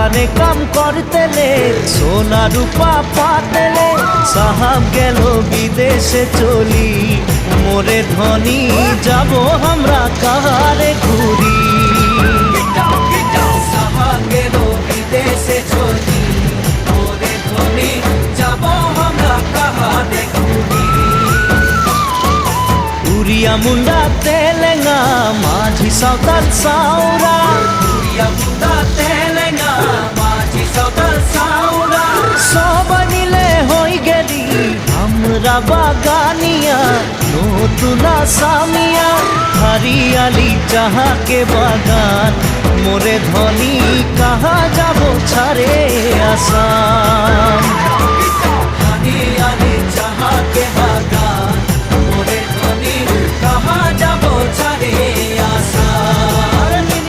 বাগানে কাম করতেলে সোনা রূপা পাতেলে সাহাব গেল বিদেশে চলি মোরে ধনী যাব আমরা কাহারে ঘুরি সাহাব গেল বিদেশে চলি মোরে ধনী যাব আমরা কাহারে ঘুরি উড়িয়া মুন্ডা তেলেঙ্গা মাঝি সাঁওতাল সাউরা উড়িয়া মুন্ডা তেলেঙ্গা মাঝি সাঁওতাল সাউরা সবাই মিলে হই গেলি আমরা বাগানিয়া নতুন আসামিয়া হরিয়ালি চাহাকে বাগান মোরে ধনী কাহা যাব ছাড়ে আসাম।